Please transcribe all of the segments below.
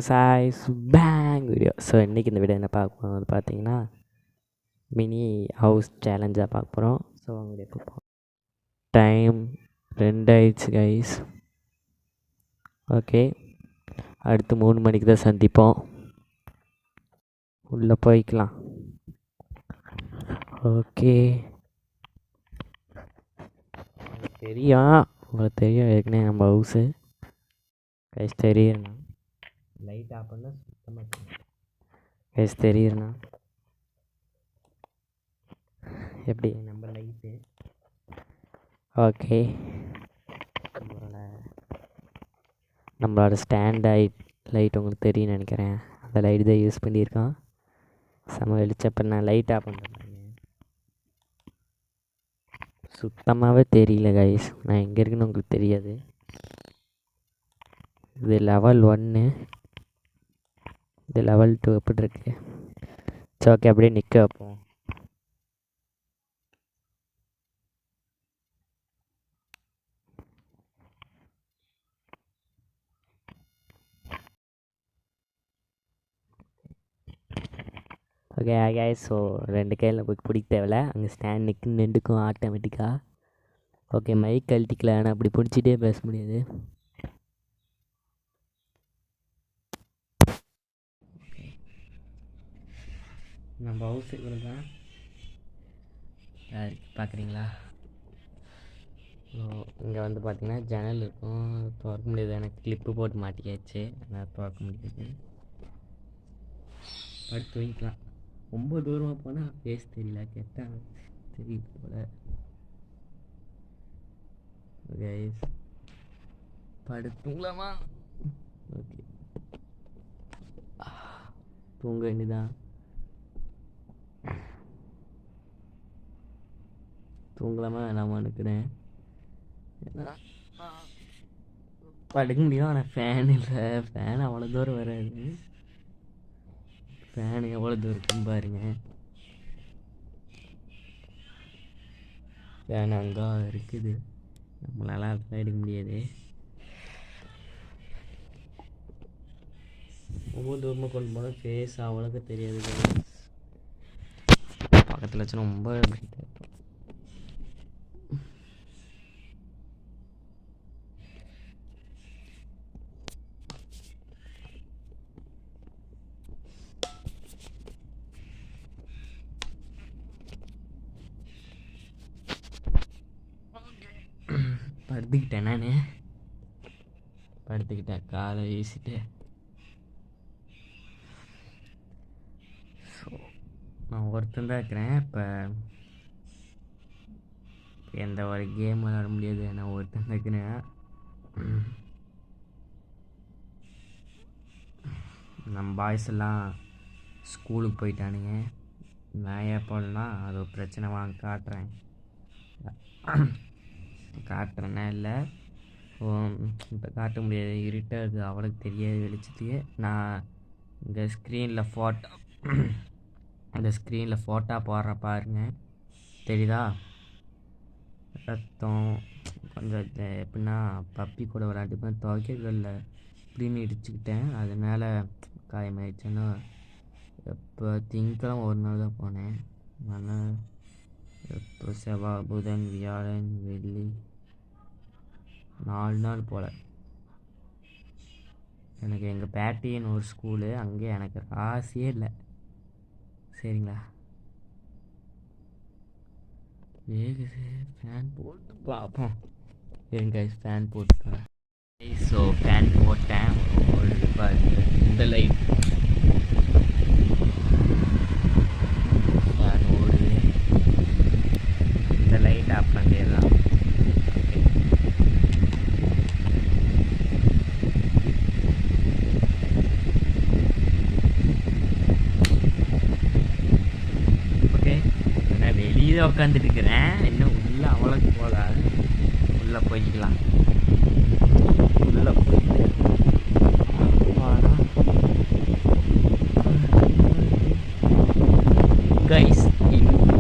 Choice bang video. So இன்றைக்கி இந்த video என்ன பார்க்க போகிறோம் வந்து பார்த்தீங்கன்னா மினி ஹவுஸ் சேலஞ்சாக பார்க்க போகிறோம். ஸோ அவங்க பார்ப்போம். டைம் 2 ஆயிடுச்சு கைஸ். ஓகே, அடுத்து 3 மணிக்கு தான் சந்திப்போம். உள்ளே போய்க்கலாம். ஓகே, உங்களுக்கு தெரியும் ஏற்கனவே நம்ம ஹவுஸு கைஸ் தெரியுண்ணா. லைட் ஆஃப் பண்ணால் சுத்தமாக கைஸ் தெரியுண்ணா. எப்படி நம்ம லைட்டு. ஓகே, நம்மளோட ஸ்டாண்ட் லைட் உங்களுக்கு தெரியும்னு நினைக்கிறேன். அந்த லைட் தான் யூஸ் பண்ணியிருக்கான். செம வெளிச்சப்போ நான் லைட் ஆஃப் பண்ணுறேன். சுத்தமாகவே தெரியல கைஸ், நான் எங்கே இருக்குன்னு உங்களுக்கு தெரியாது. இது லெவல் 1, இது லெவல் 2 எப்படி இருக்கு. சரி ஓகே, அப்படியே நிற்க வைப்போம். ஓகே கைஸ், ஸோ 2 கையில் போய் பிடிக்க தேவையில்ல. அங்கே ஸ்டாண்ட் நின்றுக்கும் ஆட்டோமேட்டிக்காக. ஓகே, மைக் கழட்டிக்கல, ஆனால் அப்படி பிடிச்சிட்டே பேச முடியாது. நம்ம ஹவுஸ் இவ்வளோ தான் பார்க்குறீங்களா. ஸோ இங்கே வந்து பார்த்திங்கன்னா ஜன்னல் இருக்கும், திறக்க முடியாது. எனக்கு கிளிப்பு போட்டு மாட்டிக்காச்சு, அதனால் திறக்க முடியாது. படுத்து தூங்கிக்கலாம். ரொம்ப தூரமாக போனால் ஃபேஸ் தெரியல, கெட்டால் தெரியுது போல். ஓகே, படுத்துங்களாமா. ஓகே, தூங்க வேண்டியதான். தூங்கலாமா வேணாமா நினைக்கிறேன். படுக்க முடியும், ஆனால் ஃபேன் இல்லை. ஃபேன் அவ்வளோ தூரம் வராது. ஃபேன் எவ்வளோ தூரம் இருக்குன்னு பாருங்க. ஃபேன் அங்கே இருக்குது, நம்மளால அதெல்லாம் எடுக்க முடியாது. ரொம்ப தூரமாக கொண்டு போனால் ஃபேஸ் அவ்வளோக்கு தெரியாது. பக்கத்தில் வச்சு ரொம்ப பிடிக்கும். படுத்துக்கிட்டேன், நான் படுத்துக்கிட்டேன், காலை வீசிட்டு. ஸோ நான் ஒருத்தன் தான் இருக்கிறேன். இப்போ எந்த ஒரு கேம் விளாட முடியாது, நான் ஒருத்தன் தான் இருக்கிறேன். நம்ம பாய்ஸ் எல்லாம் ஸ்கூலுக்கு போயிட்டானுங்க. நான் ஏன் போடலாம், அது ஒரு பிரச்சனை. வாங்க காட்டுறேன். காட்டுறேன்னா இல்லை, இப்போ காட்ட முடியாது, இருட்டாக அது அவளுக்கு தெரியாது வெளிச்சத்துக்கு. நான் இந்த ஸ்க்ரீனில் ஃபோட்டோ போடுற பாருங்க, தெரியுதா. ரத்தம் கொஞ்சம் எப்படின்னா பப்பி கூட விளையாட்டுப்பேன், துவைக்கல இப்படின்னு இடிச்சுக்கிட்டேன், அதனால் காயமாயிடுச்சுன்னா. இப்போ திங்கக்கிழமை ஒரு நாள் தான் போனேன். ஆனால் இப்போ செவ்வாய், புதன், வியாழன், வெள்ளி 4 நாள் போல். எனக்கு எங்கள் பேட்டின்னு ஒரு ஸ்கூலு, அங்கே எனக்கு ராசியே இல்லை. சரிங்களா, வேகுது. ஃபேன் போட்டு பார்ப்போம். சரிங்க, ஃபேன் போட்டு. ஸோ ஃபேன் போட்டேன். இந்த லைட் ஃபேன் ஓடுது. இந்த லைட் ஆஃப் பண்ணிடலாம். ஓகே, நான் வெளியே உட்காந்துட்டு இருக்கிறேன், இன்னும் உள்ளே அவ்வளோக்கு போகல. உள்ளே போய்க்கலாம். உள்ளே போயிட்டு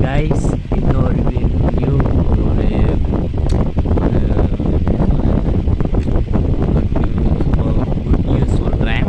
கைஸ் இன்னொரு நியூ ஒரு குட் நியூஸ் சொல்கிறேன்.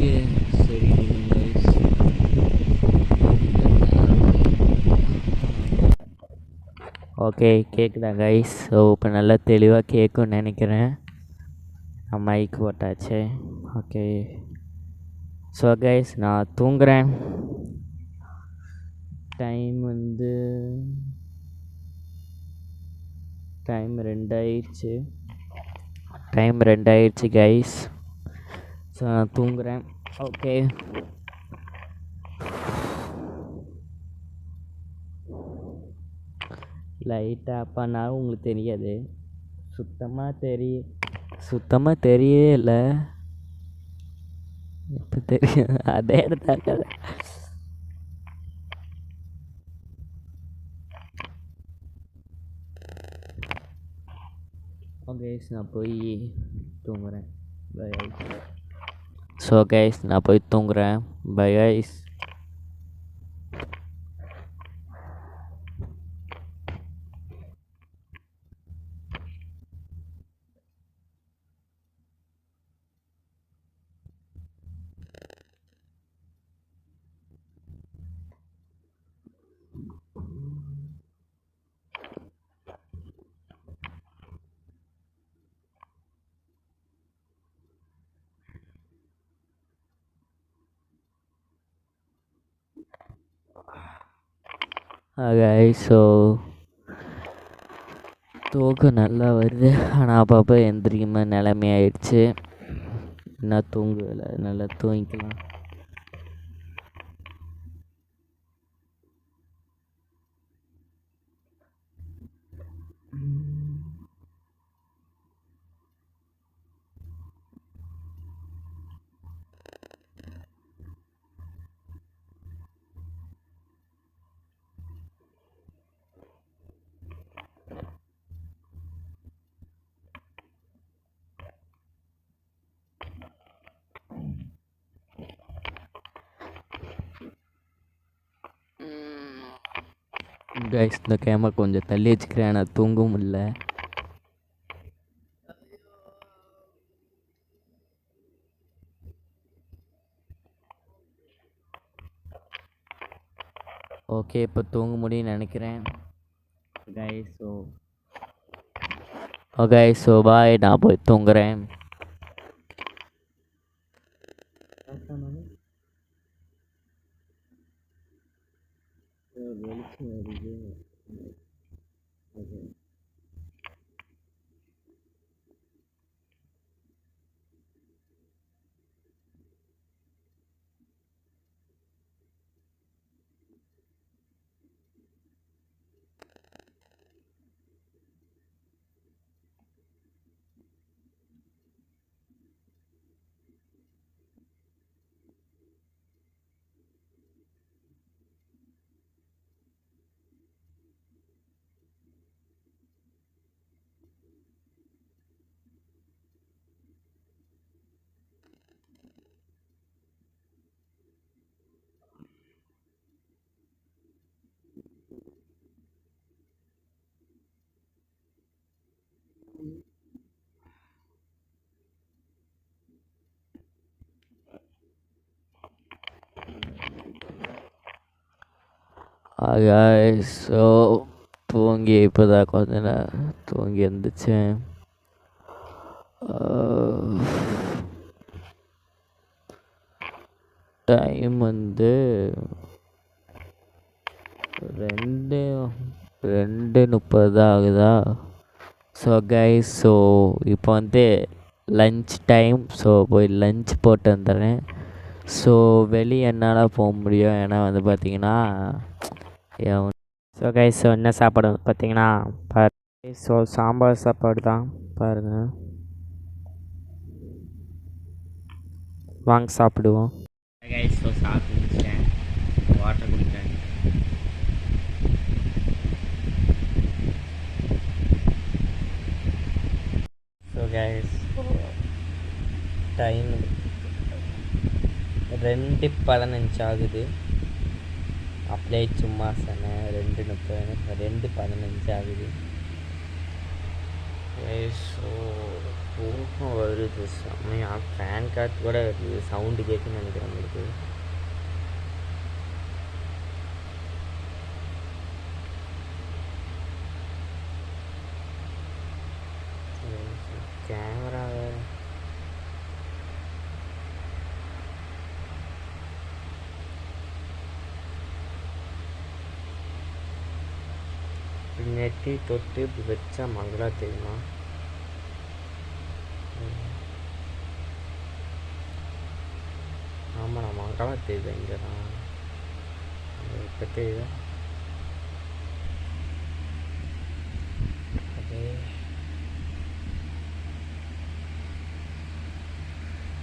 ஓகே சரி கைஸ். ஓகே கேட்குதா கைஸ்? ஸோ இப்போ நல்லா தெளிவாக கேட்கும்னு நினைக்கிறேன். நான் மைக் போட்டாச்சு. ஓகே ஸோ கைஸ் நான் தூங்குறேன். டைம் 2 ஆயிடுச்சு கைஸ். ஸோ நான் தூங்குறேன். ஓகே லைட்டாக பண்ணாலும் உங்களுக்கு தெரியாது. சுத்தமாக தெரியல. இப்போ தெரியும். அதே இடத்தாக்க கைஸ் நான் போய் தூங்குறேன். பை. ஸோ கைஸ் நான் போய் தூங்குறேன். Bye guys. ஸோ தூக்கம் நல்லா வருது. ஆனால் அப்பப்போ எந்திரிக்குமா நிலைமையாயிடுச்சு. இன்னும் தூங்கலை. நல்லா தூங்கிக்கலாம். கைஸ் இந்த கேமரா கொஞ்சம் தள்ளி வச்சுக்கிறேன். ஆனால் தூங்க முடியல. ஓகே இப்போ தூங்க முடியும்னு நினைக்கிறேன் கைஸ். So bye. நான் போய் தூங்குறேன். வெளிச்சம் வருது. ஸோ தூங்கி இப்போ தான் கொஞ்ச நேரம் தூங்கி இருந்துச்சேன். டைம் 2:30 ஆகுதா. ஸோ கைஸ் இப்போ லன்ச் டைம். ஸோ போய் லன்ச் போட்டு வந்துடுறேன். ஸோ வெளியே என்னால் போக முடியும். ஏன்னா பார்த்தீங்கன்னா ஸோ கைஸ் என்ன சாப்பாடு பார்த்தீங்கன்னா ஸோ சாம்பார் சாப்பாடு தான் பாருங்கள். வாங்க சாப்பிடுவோம். கைஸ் ஸோ சாப்பிட்டு முடிச்சிட்டேன். வாட்டர் குடிக்கிறேன். ஸோ கைஸ் டைம் 2:15 ஆகுது. அப்படியே சும்மா சொன்னேன். 2:15 ஆகுது. ஸோ தூக்கம் வருது செம்மையாக, ஃபேன் காற்று கூட வருது, சவுண்டு கேட்குன்னு நினைக்கிறேன் உங்களுக்கு. கேமரா நெட்டி தொட்டு இப்படி வச்சா மங்களா தெரியுமா? ஆமாம், நான் மங்களா தெரியுது. இங்கே தான் இப்போ தெரியுது.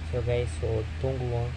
ஸோ கைஸ், ஸோ தூங்குவோம்.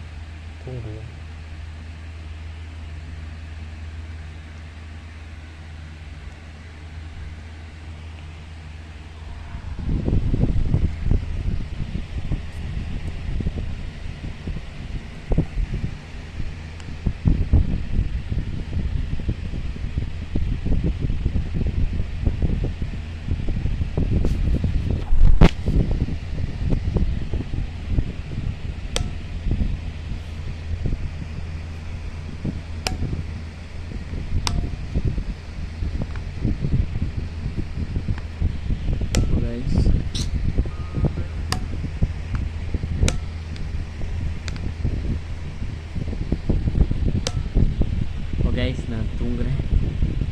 கைஸ், நான் தூங்குறேன்.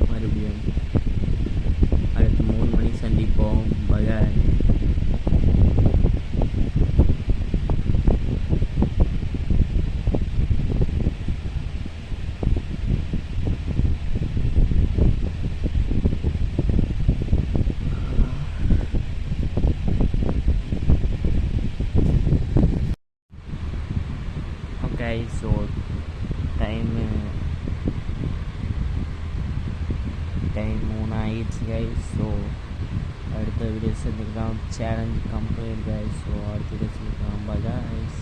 மறுபடியும் அடுத்து 3 மணிக்கு சந்திப்போம். பாய். ஓகே, ஸோ டைம் 3 ஆயிடுச்சு கைஸ். ஸோ அடுத்த வீடியோ சந்திக்கலாம். Challenge complete guys. ஸோ அடுத்த வீடியோ சந்திக்கலாம். Bye guys.